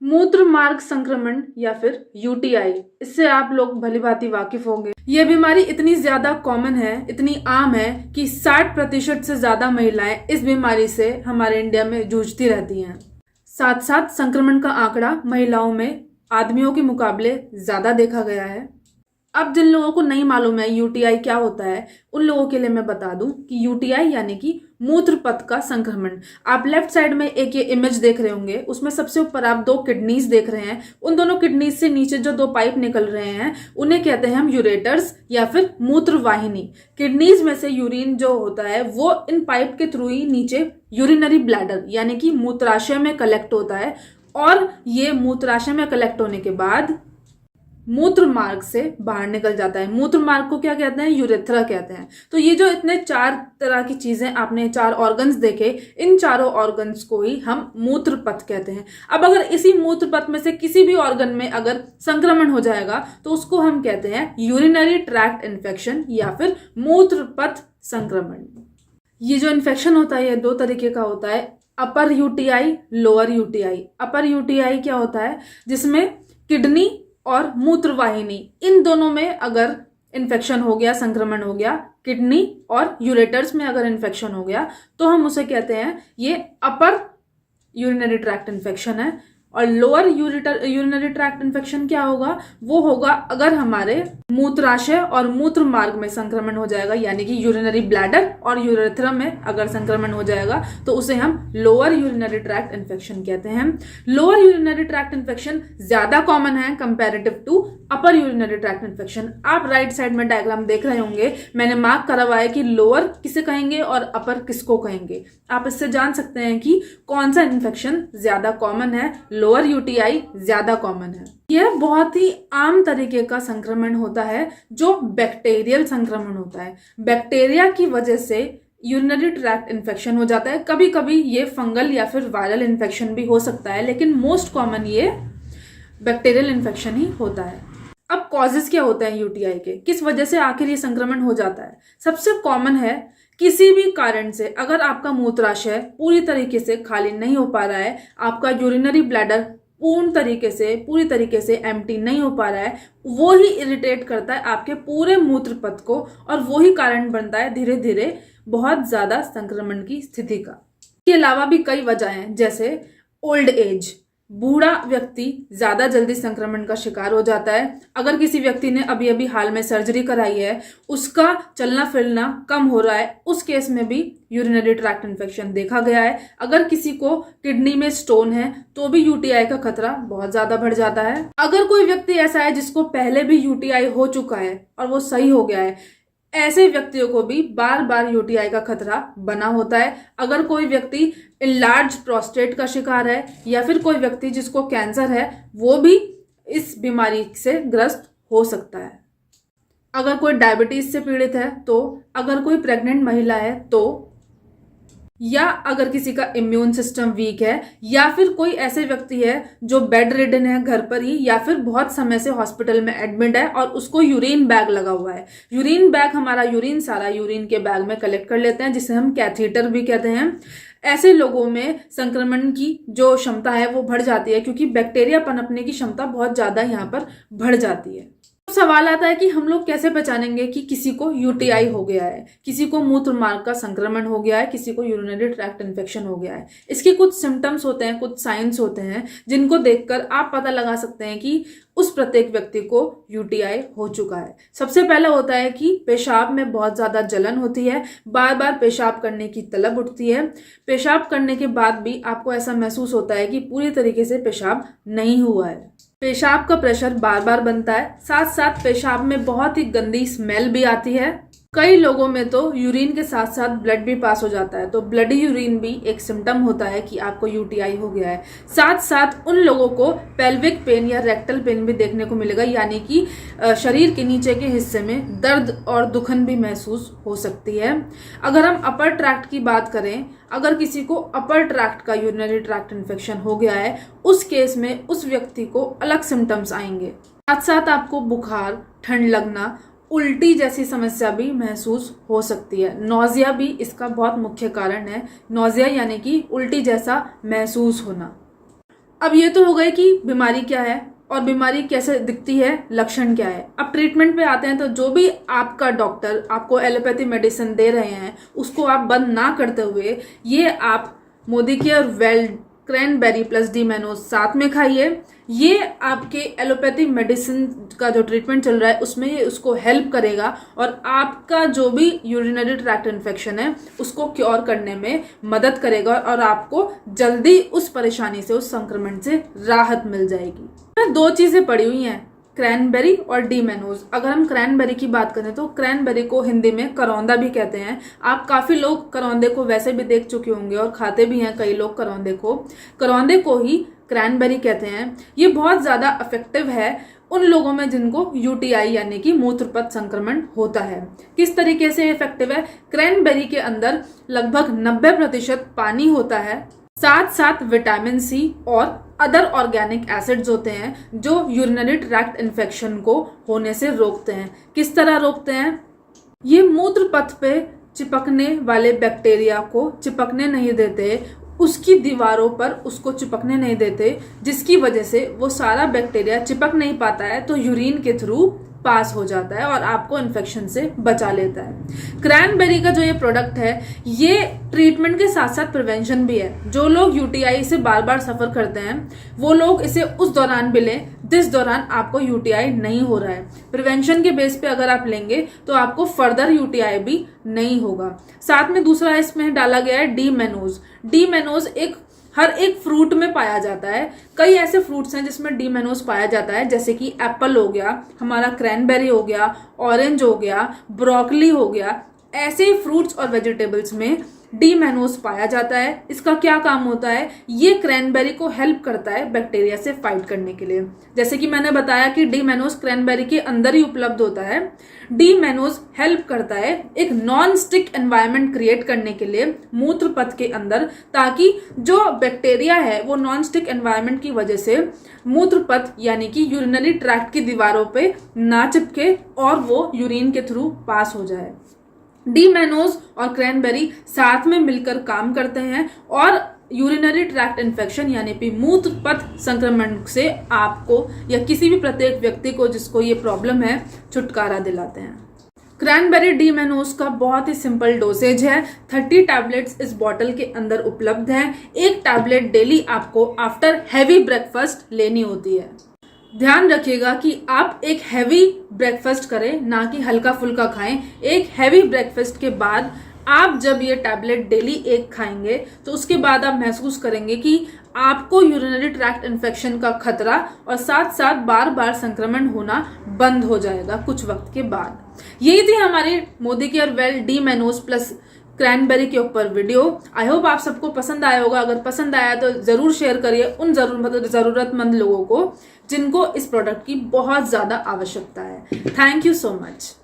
मूत्र मार्ग संक्रमण या फिर यूटीआई, इससे आप लोग भलीभांति वाकिफ होंगे। ये बीमारी इतनी ज्यादा कॉमन है, इतनी आम है कि 60% से ज्यादा महिलाएं इस बीमारी से हमारे इंडिया में जूझती रहती हैं। साथ साथ संक्रमण का आंकड़ा महिलाओं में आदमियों के मुकाबले ज्यादा देखा गया है। अब जिन लोगों को नहीं मालूम है यूटीआई क्या होता है, उन लोगों के लिए मैं बता दूं कि यूटीआई यानी कि मूत्र पथ का संक्रमण। आप लेफ्ट साइड में एक ये इमेज देख रहे होंगे, उसमें सबसे ऊपर आप 2 किडनीज देख रहे हैं। उन दोनों किडनीज से नीचे जो 2 पाइप निकल रहे हैं उन्हें कहते हैं हम यूरेटर्स या फिर मूत्र वाहिनी। किडनीज में से यूरिन जो होता है वो इन पाइप के थ्रू ही नीचे यूरिनरी ब्लैडर यानी कि मूत्राशय में कलेक्ट होता है, और ये मूत्राशय में कलेक्ट होने के बाद मूत्र मार्ग से बाहर निकल जाता है। मूत्र मार्ग को क्या कहते हैं? यूरेथ्रा कहते हैं। तो ये जो इतने 4 तरह की चीजें आपने 4 ऑर्गन्स देखे, इन चारों ऑर्गन्स को ही हम मूत्र पथ कहते हैं। अब अगर इसी मूत्र पथ में से किसी भी ऑर्गन में अगर संक्रमण हो जाएगा तो उसको हम कहते हैं यूरिनरी ट्रैक्ट इन्फेक्शन या फिर मूत्र पथ संक्रमण। ये जो इन्फेक्शन होता है ये 2 तरीके का होता है, अपर यूटीआई, लोअर यूटीआई। अपर यूटीआई क्या होता है? जिसमें किडनी और मूत्रवाहिनी इन दोनों में अगर इन्फेक्शन हो गया, संक्रमण हो गया, किडनी और यूरेटर्स में अगर इन्फेक्शन हो गया तो हम उसे कहते हैं ये अपर यूरिनरी ट्रैक्ट इन्फेक्शन है। और लोअर यूरिनरी ट्रैक्ट इन्फेक्शन क्या होगा? वो होगा अगर हमारे मूत्राशय और मूत्र मार्ग में संक्रमण हो जाएगा, यानी कि यूरिनरी ब्लैडर और यूरेथ्रा में अगर संक्रमण हो जाएगा तो उसे हम लोअर यूरिनरी ट्रैक्ट इन्फेक्शन कहते हैं। लोअर यूरिनरी ट्रैक्ट इन्फेक्शन ज्यादा कॉमन है comparative to upper urinary tract infection. आप राइट साइड में डायग्राम देख रहे होंगे, मैंने मार्क करा हुआ है कि लोअर किसे कहेंगे और अपर किसको कहेंगे। आप इससे जान सकते हैं कि कौन सा इन्फेक्शन ज्यादा कॉमन है। लोअर यूटीआई ज्यादा कॉमन है। यह बहुत ही आम तरीके का संक्रमण होता है जो बैक्टीरियल संक्रमण होता है। बैक्टीरिया की वजह से यूरिनरी ट्रैक्ट इन्फेक्शन हो जाता है। कभी कभी ये फंगल या फिर वायरल इन्फेक्शन भी हो सकता है, लेकिन मोस्ट कॉमन ये बैक्टीरियल इन्फेक्शन ही होता है। अब कॉजेस क्या होते हैं यूटीआई के, किस वजह से आखिर ये संक्रमण हो जाता है? सबसे कॉमन है किसी भी कारण से अगर आपका मूत्राशय पूरी तरीके से खाली नहीं हो पा रहा है, आपका यूरिनरी ब्लैडर पूरी तरीके से एम्प्टी नहीं हो पा रहा है, वो ही इरिटेट करता है आपके पूरे मूत्र पथ को, और वो ही कारण बनता है धीरे धीरे बहुत ज्यादा संक्रमण की स्थिति का। इसके अलावा भी कई वजह हैं, जैसे ओल्ड एज, बूढ़ा व्यक्ति ज्यादा जल्दी संक्रमण का शिकार हो जाता है। अगर किसी व्यक्ति ने अभी अभी हाल में सर्जरी कराई है, उसका चलना फिरना कम हो रहा है, उस केस में भी यूरिनरी ट्रैक्ट इन्फेक्शन देखा गया है। अगर किसी को किडनी में स्टोन है तो भी यूटीआई का खतरा बहुत ज्यादा बढ़ जाता है। अगर कोई व्यक्ति ऐसा है जिसको पहले भी यूटीआई हो चुका है और वो सही हो गया है, ऐसे व्यक्तियों को भी बार बार यूटीआई का खतरा बना होता है। अगर कोई व्यक्ति इनलार्ज प्रोस्टेट का शिकार है या फिर कोई व्यक्ति जिसको कैंसर है, वो भी इस बीमारी से ग्रस्त हो सकता है। अगर कोई डायबिटीज से पीड़ित है तो, अगर कोई प्रेग्नेंट महिला है तो, या अगर किसी का इम्यून सिस्टम वीक है, या फिर कोई ऐसे व्यक्ति है जो बेड रिडन है घर पर ही, या फिर बहुत समय से हॉस्पिटल में एडमिट है और उसको यूरिन बैग लगा हुआ है। यूरिन बैग हमारा यूरिन सारा यूरिन के बैग में कलेक्ट कर लेते हैं, जिसे हम कैथीटर भी कहते हैं। ऐसे लोगों में संक्रमण की जो क्षमता है वो बढ़ जाती है, क्योंकि बैक्टीरिया पनपने की क्षमता बहुत ज्यादा यहाँ पर बढ़ जाती है। सवाल आता है कि हम लोग कैसे पहचानेंगे कि किसी को यूटीआई हो गया है, किसी को मूत्र मार्ग का संक्रमण हो गया है, किसी को यूरिनरी ट्रैक्ट इन्फेक्शन हो गया है। इसके कुछ सिम्टम्स होते हैं, कुछ साइंस होते हैं जिनको देखकर आप पता लगा सकते हैं कि उस प्रत्येक व्यक्ति को यूटीआई हो चुका है। सबसे पहला होता है कि पेशाब में बहुत ज्यादा जलन होती है, बार बार पेशाब करने की तलब उठती है। पेशाब करने के बाद भी आपको ऐसा महसूस होता है कि पूरी तरीके से पेशाब नहीं हुआ है। पेशाब का प्रेशर बार बार बनता है, साथ साथ पेशाब में बहुत ही गंदी स्मेल भी आती है। कई लोगों में तो यूरिन के साथ साथ ब्लड भी पास हो जाता है, तो ब्लडी यूरिन भी एक सिम्टम होता है कि आपको यूटीआई हो गया है। साथ साथ उन लोगों को पेल्विक पेन या रेक्टल पेन भी देखने को मिलेगा, यानी कि शरीर के नीचे के हिस्से में दर्द और दुखन भी महसूस हो सकती है। अगर हम अपर ट्रैक्ट की बात करें, अगर किसी को अपर ट्रैक्ट का यूरिनरी ट्रैक्ट इन्फेक्शन हो गया है, उस केस में उस व्यक्ति को अलग सिम्टम्स आएंगे। साथ साथ आपको बुखार, ठंड लगना, उल्टी जैसी समस्या भी महसूस हो सकती है। नौजिया भी इसका बहुत मुख्य कारण है। नौजिया यानी कि उल्टी जैसा महसूस होना। अब ये तो हो गई कि बीमारी क्या है और बीमारी कैसे दिखती है, लक्षण क्या है। अब ट्रीटमेंट पे आते हैं। तो जो भी आपका डॉक्टर आपको एलोपैथी मेडिसिन दे रहे हैं उसको आप बंद ना करते हुए ये आप Modi care well cranberry plus D mannose साथ में खाइए। ये आपके एलोपैथी मेडिसिन का जो ट्रीटमेंट चल रहा है उसमें ये उसको हेल्प करेगा और आपका जो भी यूरिनरी ट्रैक्ट इन्फेक्शन है उसको क्योर करने में मदद करेगा और आपको जल्दी उस परेशानी से, उस संक्रमण से राहत मिल जाएगी। 2 चीजें पड़ी हुई हैं, क्रैनबेरी और डी मैनोज। अगर हम क्रैनबेरी की बात करें तो क्रैनबेरी को हिंदी में करौंदा भी कहते हैं। आप काफी लोग करौंदे को वैसे भी देख चुके होंगे और खाते भी हैं कई लोग करौंदे को ही क्रैनबेरी कहते हैं। ये बहुत ज्यादा इफेक्टिव है उन लोगों में जिनको यूटीआई यानी कि मूत्रपथ संक्रमण होता है। किस तरीके से इफेक्टिव है? क्रैनबेरी के अंदर लगभग 90% पानी होता है, साथ साथ विटामिन सी और अदर ऑर्गेनिक एसिड्स होते हैं जो यूरिनरी ट्रैक्ट इन्फेक्शन को होने से रोकते हैं। किस तरह रोकते हैं? ये मूत्र पथ पे चिपकने वाले बैक्टीरिया को चिपकने नहीं देते, उसकी दीवारों पर उसको चिपकने नहीं देते, जिसकी वजह से वो सारा बैक्टीरिया चिपक नहीं पाता है तो यूरिन के थ्रू पास हो जाता है और आपको इन्फेक्शन से बचा लेता है। क्रैनबेरी का जो ये प्रोडक्ट है ये ट्रीटमेंट के साथ साथ प्रिवेंशन भी है। जो लोग यूटीआई से बार बार सफर करते हैं वो लोग इसे उस दौरान भी लें जिस दौरान आपको यूटीआई नहीं हो रहा है। प्रिवेंशन के बेस पे अगर आप लेंगे तो आपको फर्दर यूटीआई भी नहीं होगा। साथ में दूसरा इसमें डाला गया है डी मैनोज। डी मैनोज हर एक फ्रूट में पाया जाता है। कई ऐसे फ्रूट्स हैं जिसमें डी मैनोज पाया जाता है, जैसे कि एप्पल हो गया, हमारा क्रैनबेरी हो गया, ऑरेंज हो गया, ब्रोकली हो गया। ऐसे फ्रूट्स और वेजिटेबल्स में डी मैनोज पाया जाता है। इसका क्या काम होता है? ये क्रैनबेरी को हेल्प करता है बैक्टीरिया से फाइट करने के लिए। जैसे कि मैंने बताया कि डी मैनोज क्रैनबेरी के अंदर ही उपलब्ध होता है। डी मैनोज हेल्प करता है एक नॉन स्टिक एनवायरनमेंट क्रिएट करने के लिए मूत्र पथ के अंदर, ताकि जो बैक्टीरिया है वो नॉन स्टिक एनवायरनमेंट की वजह से मूत्र पथ यानी कि यूरिनरी ट्रैक्ट की दीवारों पे ना चिपके और वो यूरिन के थ्रू पास हो जाए। डी मैनोज और क्रैनबेरी साथ में मिलकर काम करते हैं और यूरिनरी ट्रैक्ट इन्फेक्शन यानी कि मूत्र पथ संक्रमण से आपको या किसी भी प्रत्येक व्यक्ति को जिसको ये प्रॉब्लम है छुटकारा दिलाते हैं। क्रैनबेरी डी मैनोज का बहुत ही सिंपल डोसेज है। 30 टैबलेट्स इस बॉटल के अंदर उपलब्ध हैं। एक टैबलेट डेली आपको आफ्टर हैवी ब्रेकफास्ट लेनी होती है। ध्यान रखिएगा कि आप एक हैवी ब्रेकफास्ट करें, ना कि हल्का फुल्का खाएं। एक हैवी ब्रेकफास्ट के बाद आप जब ये टैबलेट डेली एक खाएंगे तो उसके बाद आप महसूस करेंगे कि आपको यूरिनरी ट्रैक्ट इन्फेक्शन का खतरा और साथ साथ बार बार संक्रमण होना बंद हो जाएगा कुछ वक्त के बाद। यही थी हमारी Modi care well D mannose plus cranberry के ऊपर वीडियो। आई होप आप सबको पसंद आया होगा। अगर पसंद आया तो जरूर शेयर करिए उन जरूरतमंद लोगों को जिनको इस प्रोडक्ट की बहुत ज्यादा आवश्यकता है। Thank you so much.